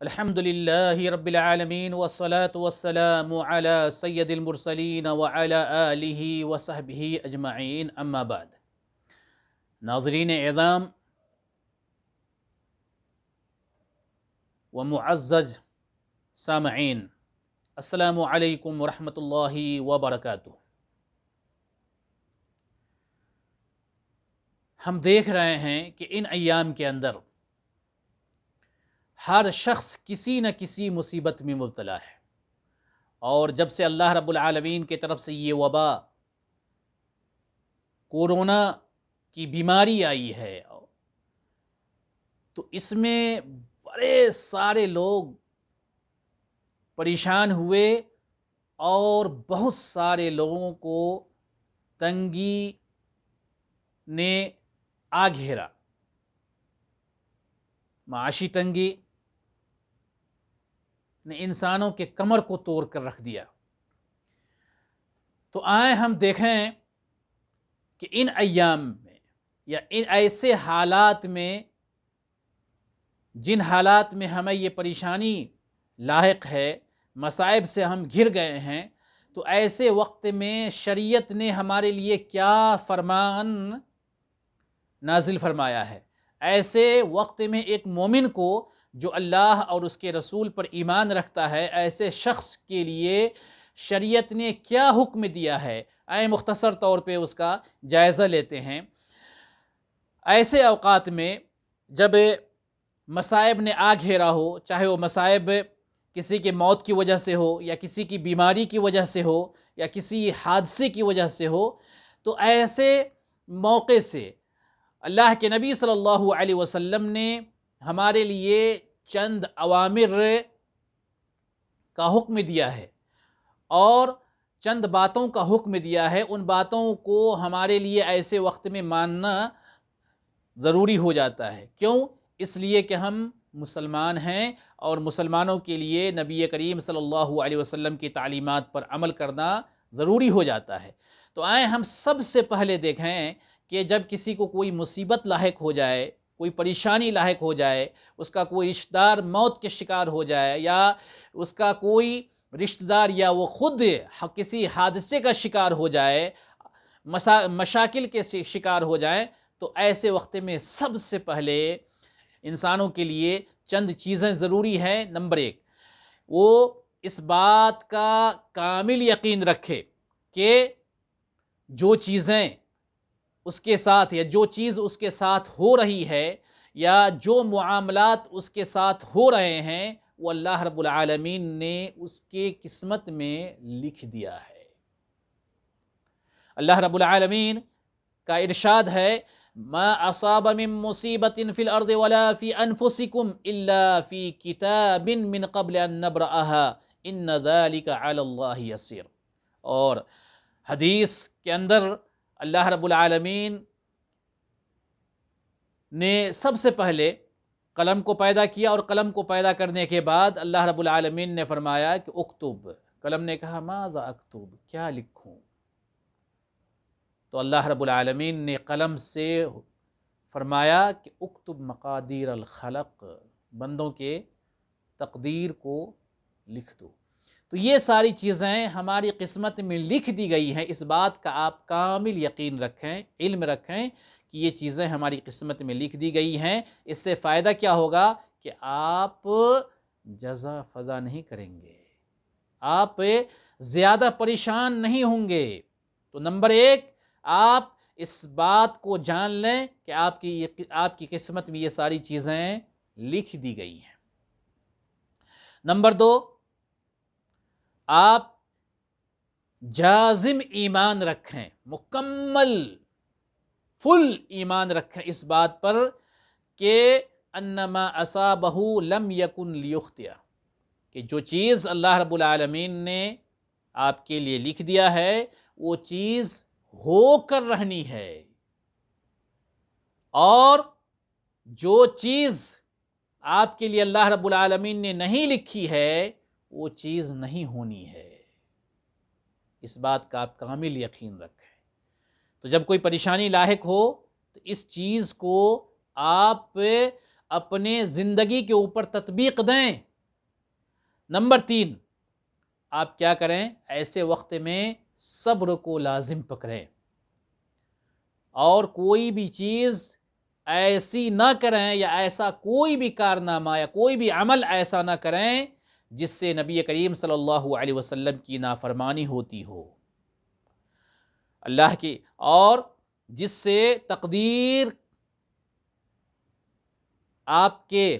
الحمد للہ رب العالمین والصلاة والسلام علی سید المرسلین وعلی آلہ وصحبہ اجمعین، اما بعد۔ ناظرین اعظام و معزز سامعین، السلام علیکم ورحمۃ اللہ وبرکاتہ۔ ہم دیکھ رہے ہیں کہ ان ایام کے اندر ہر شخص کسی نہ کسی مصیبت میں مبتلا ہے، اور جب سے اللہ رب العالمین کی طرف سے یہ وبا کورونا کی بیماری آئی ہے تو اس میں بڑے سارے لوگ پریشان ہوئے اور بہت سارے لوگوں کو تنگی نے آ گھیرا، معاشی تنگی نے انسانوں کے کمر کو توڑ کر رکھ دیا۔ تو آئیں ہم دیکھیں کہ ان ایام میں یا ان ایسے حالات میں، جن حالات میں ہمیں یہ پریشانی لاحق ہے، مصائب سے ہم گھر گئے ہیں، تو ایسے وقت میں شریعت نے ہمارے لیے کیا فرمان نازل فرمایا ہے۔ ایسے وقت میں ایک مومن کو جو اللہ اور اس کے رسول پر ایمان رکھتا ہے، ایسے شخص کے لیے شریعت نے کیا حکم دیا ہے، آئیں مختصر طور پہ اس کا جائزہ لیتے ہیں۔ ایسے اوقات میں جب مصائب نے آ گھیرا ہو، چاہے وہ مصائب کسی کے موت کی وجہ سے ہو، یا کسی کی بیماری کی وجہ سے ہو، یا کسی حادثے کی وجہ سے ہو، تو ایسے موقع سے اللہ کے نبی صلی اللہ علیہ وسلم نے ہمارے لیے چند اوامر کا حکم دیا ہے اور چند باتوں کا حکم دیا ہے۔ ان باتوں کو ہمارے لیے ایسے وقت میں ماننا ضروری ہو جاتا ہے۔ کیوں؟ اس لیے کہ ہم مسلمان ہیں، اور مسلمانوں کے لیے نبی کریم صلی اللہ علیہ وسلم کی تعلیمات پر عمل کرنا ضروری ہو جاتا ہے۔ تو آئیں ہم سب سے پہلے دیکھیں کہ جب کسی کو کوئی مصیبت لاحق ہو جائے، کوئی پریشانی لاحق ہو جائے، اس کا کوئی رشتہ دار موت کے شکار ہو جائے، یا اس کا کوئی رشتہ دار یا وہ خود کسی حادثے کا شکار ہو جائے، مشاکل کے شکار ہو جائیں، تو ایسے وقت میں سب سے پہلے انسانوں کے لیے چند چیزیں ضروری ہیں۔ نمبر ایک، وہ اس بات کا کامل یقین رکھے کہ جو چیزیں اس کے ساتھ، یا جو چیز اس کے ساتھ ہو رہی ہے، یا جو معاملات اس کے ساتھ ہو رہے ہیں، وہ اللہ رب العالمین نے اس کے قسمت میں لکھ دیا ہے۔ اللہ رب العالمین کا ارشاد ہے، ما اصاب من مصیبت فی الارض ولا فی انفسکم الا فی کتاب من قبل ان نبرأها ان ذلک علی اللہ یسیر۔ اور حدیث کے اندر اللہ رب العالمین نے سب سے پہلے قلم کو پیدا کیا، اور قلم کو پیدا کرنے کے بعد اللہ رب العالمین نے فرمایا کہ اکتب۔ قلم نے کہا ماذا اکتب، کیا لکھوں؟ تو اللہ رب العالمین نے قلم سے فرمایا کہ اکتب مقادیر الخلق، بندوں کے تقدیر کو لکھ دو۔ تو یہ ساری چیزیں ہماری قسمت میں لکھ دی گئی ہیں۔ اس بات کا آپ کامل یقین رکھیں، علم رکھیں کہ یہ چیزیں ہماری قسمت میں لکھ دی گئی ہیں۔ اس سے فائدہ کیا ہوگا کہ آپ جزا فضا نہیں کریں گے، آپ زیادہ پریشان نہیں ہوں گے۔ تو نمبر ایک، آپ اس بات کو جان لیں کہ آپ کی قسمت میں یہ ساری چیزیں لکھ دی گئی ہیں۔ نمبر دو، آپ جازم ایمان رکھیں، مکمل فل ایمان رکھیں اس بات پر کہ انما اصابہ لم یکن لیخطئ، کہ جو چیز اللہ رب العالمین نے آپ کے لیے لکھ دیا ہے وہ چیز ہو کر رہنی ہے، اور جو چیز آپ کے لیے اللہ رب العالمین نے نہیں لکھی ہے وہ چیز نہیں ہونی ہے۔ اس بات کا آپ کامل یقین رکھیں۔ تو جب کوئی پریشانی لاحق ہو تو اس چیز کو آپ اپنے زندگی کے اوپر تطبیق دیں نمبر 3، آپ کیا کریں؟ ایسے وقت میں صبر کو لازم پکڑیں اور کوئی بھی چیز ایسی نہ کریں یا ایسا کوئی بھی کارنامہ یا کوئی بھی عمل ایسا نہ کریں جس سے نبی کریم صلی اللہ علیہ وسلم کی نافرمانی ہوتی ہو اللہ کی، اور جس سے تقدیر آپ کے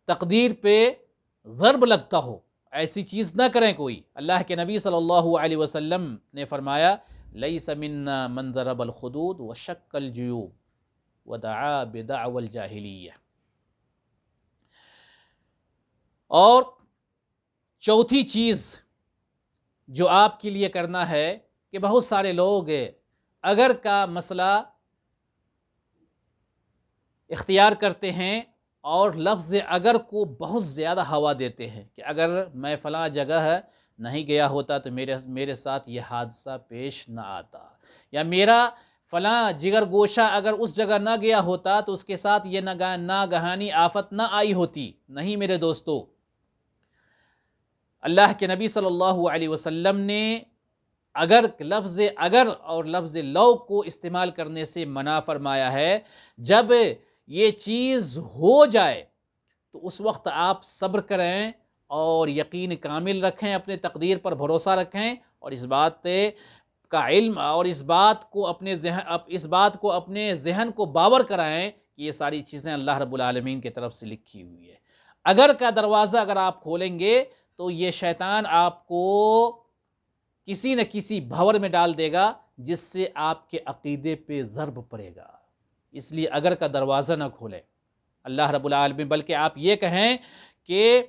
تقدیر پہ ضرب لگتا ہو، ایسی چیز نہ کریں کوئی۔ اللہ کے نبی صلی اللہ علیہ وسلم نے فرمایا لیس منا من ضرب الخدود وشق الجیوب ودعا بدعوى الجاہلیہ۔ اور چوتھی چیز جو آپ کے لیے کرنا ہے کہ بہت سارے لوگ اگر کا مسئلہ اختیار کرتے ہیں اور لفظ اگر کو بہت زیادہ ہوا دیتے ہیں کہ اگر میں فلاں جگہ نہیں گیا ہوتا تو میرے ساتھ یہ حادثہ پیش نہ آتا، یا میرا فلاں جگر گوشہ اگر اس جگہ نہ گیا ہوتا تو اس کے ساتھ یہ ناگہانی آفت نہ آئی ہوتی۔ نہیں میرے دوستو، اللہ کے نبی صلی اللہ علیہ وسلم نے اگر لفظ اگر اور لفظ لو کو استعمال کرنے سے منع فرمایا ہے۔ جب یہ چیز ہو جائے تو اس وقت آپ صبر کریں اور یقین کامل رکھیں، اپنے تقدیر پر بھروسہ رکھیں اور اس بات کا علم اور اس بات کو اپنے ذہن کو باور کرائیں کہ یہ ساری چیزیں اللہ رب العالمین کی طرف سے لکھی ہوئی ہے۔ اگر کا دروازہ اگر آپ کھولیں گے تو یہ شیطان آپ کو کسی نہ کسی بھور میں ڈال دے گا جس سے آپ کے عقیدے پہ ضرب پڑے گا۔ اس لیے اگر کا دروازہ نہ کھولیں اللہ رب العالمین، بلکہ آپ یہ کہیں کہ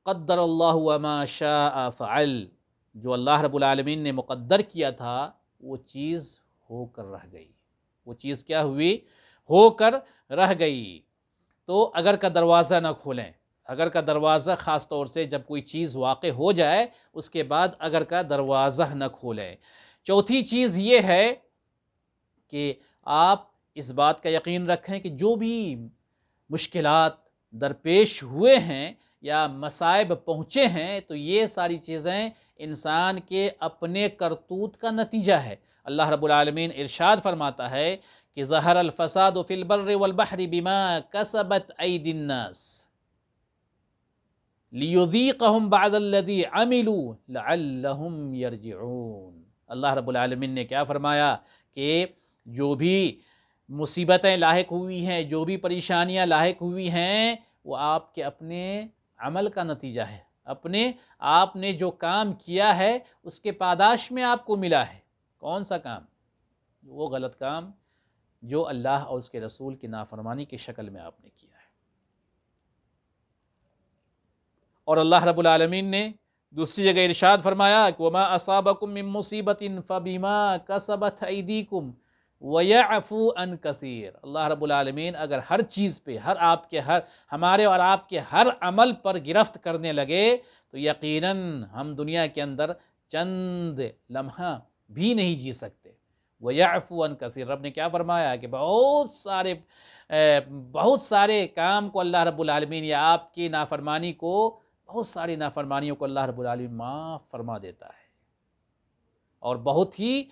قدر اللہ وما شاء فعل، جو اللہ رب العالمین نے مقدر کیا تھا وہ چیز ہو کر رہ گئی، وہ چیز کیا ہوئی؟ ہو کر رہ گئی۔ تو اگر کا دروازہ نہ کھولیں، اگر کا دروازہ خاص طور سے جب کوئی چیز واقع ہو جائے اس کے بعد اگر کا دروازہ نہ کھولیں۔ چوتھی چیز یہ ہے کہ آپ اس بات کا یقین رکھیں کہ جو بھی مشکلات درپیش ہوئے ہیں یا مصائب پہنچے ہیں تو یہ ساری چیزیں انسان کے اپنے کرتوت کا نتیجہ ہے۔ اللہ رب العالمین ارشاد فرماتا ہے کہ ظہر الفساد فی البر والبحر بما کسبت ایدی الناس لیذیقہم بعض الذی عملوا لعلہم یرجعون۔ اللہ رب العالمین نے کیا فرمایا کہ جو بھی مصیبتیں لاحق ہوئی ہیں، جو بھی پریشانیاں لاحق ہوئی ہیں، وہ آپ کے اپنے عمل کا نتیجہ ہے۔ آپ نے جو کام کیا ہے اس کے پاداش میں آپ کو ملا ہے۔ کون سا کام؟ وہ غلط کام جو اللہ اور اس کے رسول کی نافرمانی کی شکل میں آپ نے کیا ہے۔ اور اللہ رب العالمین نے دوسری جگہ ارشاد فرمایا کہ وَمَا أَصَابَكُم مِّن مُّصِيبَةٍ فَبِمَا كَسَبَتْ أَيْدِيكُمْ وَيَعْفُو عَن كَثِيرٍ۔ اللہ رب العالمین اگر ہر چیز پہ ہمارے اور آپ کے ہر عمل پر گرفت کرنے لگے تو یقیناً ہم دنیا کے اندر چند لمحہ بھی نہیں جی سکتے۔ وَيَعْفُو عَن كَثِيرٍ، رب نے کیا فرمایا کہ بہت سارے کام کو اللہ رب العالمین یا آپ کی نافرمانی کو، بہت ساری نافرمانیوں کو اللہ رب العالمین معاف فرما دیتا ہے اور بہت ہی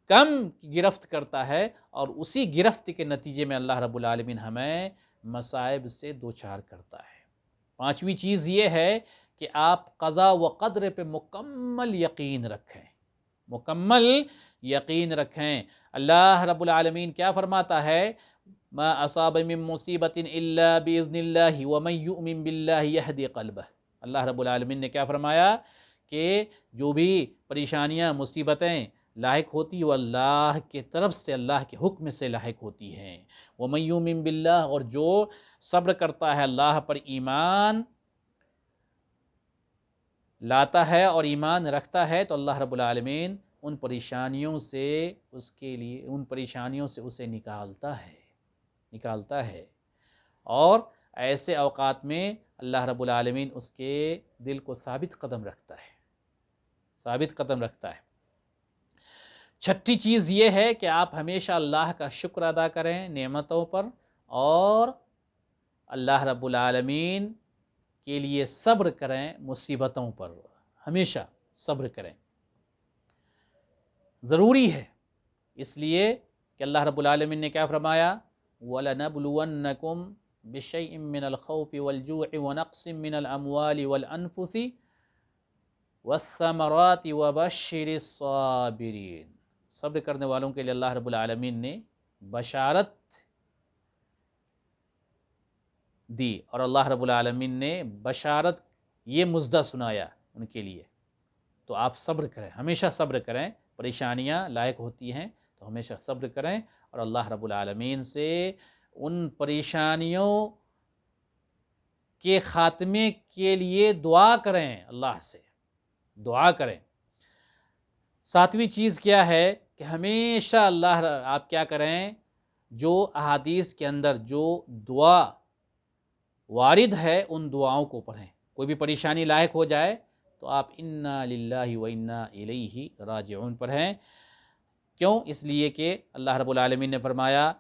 کم گرفت کرتا ہے، اور اسی گرفت کے نتیجے میں اللہ رب العالمین ہمیں مصائب سے دوچار کرتا ہے۔ پانچویں چیز یہ ہے کہ آپ قضاء و قدر پہ مکمل یقین رکھیں، مکمل یقین رکھیں۔ اللہ رب العالمین کیا فرماتا ہے؟ ما اصاب من مصیبت الا باذن اللہ ومن یؤمن باللہ یہدی قلبہ۔ اللہ رب العالمین نے کیا فرمایا کہ جو بھی پریشانیاں مصیبتیں لاحق ہوتی وہ اللہ کے طرف سے، اللہ کے حکم سے لاحق ہوتی ہیں۔ وَمَن یُؤْمِن بِاللَّهِ، اور جو صبر کرتا ہے اللہ پر ایمان لاتا ہے اور ایمان رکھتا ہے تو اللہ رب العالمین ان پریشانیوں سے اسے نکالتا ہے اور ایسے اوقات میں اللہ رب العالمین اس کے دل کو ثابت قدم رکھتا ہے۔ چھٹی چیز یہ ہے کہ آپ ہمیشہ اللہ کا شکر ادا کریں نعمتوں پر، اور اللہ رب العالمین کے لیے صبر کریں مصیبتوں پر، ہمیشہ صبر کریں، ضروری ہے، اس لیے کہ اللہ رب العالمین نے کیا فرمایا، وَلَنَبْلُوَنَّكُمْ بِشَيْءٍ مِّنَ الْخَوْفِ وَالْجُوعِ وَنَقْصٍ مِّنَ الْأَمْوَالِ وَالْأَنفُسِ وَالثَّمَرَاتِ وَبَشِّرِ الصَّابِرِينَ۔ صبر کرنے والوں کے لیے اللہ رب العالمین نے بشارت دی، اور اللہ رب العالمین نے بشارت یہ مژدہ سنایا ان کے لیے۔ تو آپ صبر کریں، ہمیشہ صبر کریں، پریشانیاں لاحق ہوتی ہیں تو ہمیشہ صبر کریں، اور اللہ رب العالمین سے ان پریشانیوں کے خاتمے کے لیے دعا کریں، اللہ سے دعا کریں۔ ساتویں چیز کیا ہے کہ ہمیشہ آپ کیا کریں، جو احادیث کے اندر جو دعا وارد ہے ان دعاؤں کو پڑھیں۔ کوئی بھی پریشانی لاحق ہو جائے تو آپ انا للہ و انا الیہ راجعون پڑھیں۔ کیوں؟ اس لیے کہ اللہ رب العالمین نے فرمایا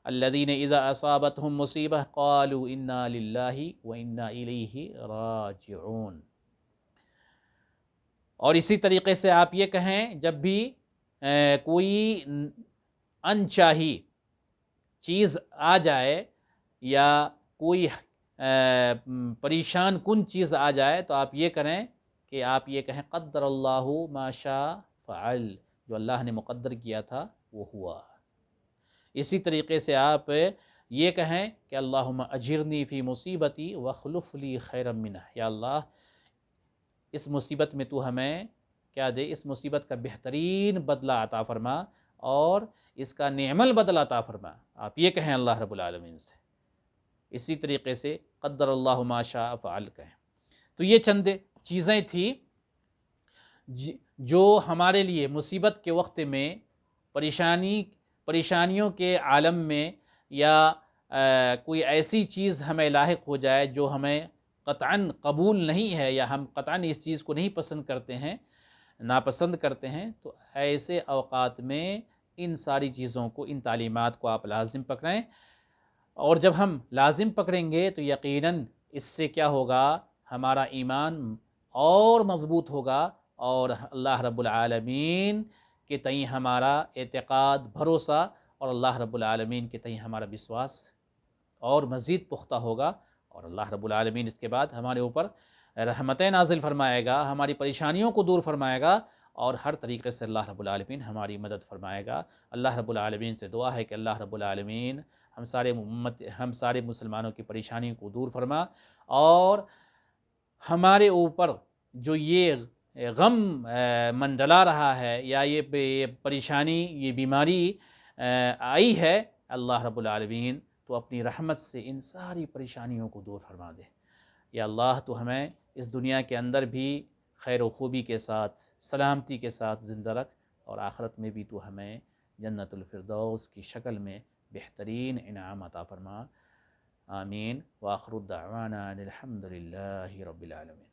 الذین اذا اصابتهم مصیبہ قالوا انا للہ و انا الیہ راجعون۔ اور اسی طریقے سے آپ یہ کہیں جب بھی کوئی انچاہی چیز آ جائے یا کوئی پریشان کن چیز آ جائے تو آپ یہ کریں کہ آپ یہ کہیں قدر اللہ ما شاء فعل، جو اللہ نے مقدر کیا تھا وہ ہوا۔ اسی طریقے سے آپ یہ کہیں کہ اللہم اجرنی فی مصیبتی واخلف لی خیرا منہ، یا اللہ اس مصیبت میں تو ہمیں کیا دے، اس مصیبت کا بہترین بدلہ عطا فرما اور اس کا نعم البدل عطا فرما، آپ یہ کہیں اللہ رب العالمین سے۔ اسی طریقے سے قدر اللہ ما شاء فعل کہیں۔ تو یہ چند چیزیں تھیں جو ہمارے لیے مصیبت کے وقت میں، پریشانیوں کے عالم میں، یا کوئی ایسی چیز ہمیں لاحق ہو جائے جو ہمیں قطعاً قبول نہیں ہے یا ہم قطعاً اس چیز کو نہیں پسند کرتے ہیں، ناپسند کرتے ہیں، تو ایسے اوقات میں ان ساری چیزوں کو، ان تعلیمات کو آپ لازم پکڑیں، اور جب ہم لازم پکڑیں گے تو یقیناً اس سے کیا ہوگا، ہمارا ایمان اور مضبوط ہوگا، اور اللہ رب العالمین کے تئیں ہمارا اعتقاد، بھروسہ، اور اللہ رب العالمین کے تئیں ہمارا وشواس اور مزید پختہ ہوگا، اور اللہ رب العالمین اس کے بعد ہمارے اوپر رحمتیں نازل فرمائے گا، ہماری پریشانیوں کو دور فرمائے گا، اور ہر طریقے سے اللہ رب العالمین ہماری مدد فرمائے گا۔ اللہ رب العالمین سے دعا ہے کہ اللہ رب العالمین ہم سارے مسلمانوں کی پریشانیوں کو دور فرما، اور ہمارے اوپر جو یہ غم منڈلا رہا ہے، یا یہ پریشانی، یہ بیماری آئی ہے، اللہ رب العالمین تو اپنی رحمت سے ان ساری پریشانیوں کو دور فرما دے۔ یا اللہ تو ہمیں اس دنیا کے اندر بھی خیر و خوبی کے ساتھ، سلامتی کے ساتھ زندہ رکھ، اور آخرت میں بھی تو ہمیں جنت الفردوس کی شکل میں بہترین انعام عطا فرما۔ آمین۔ وآخر الدعوانا الحمد للہ رب العالمین۔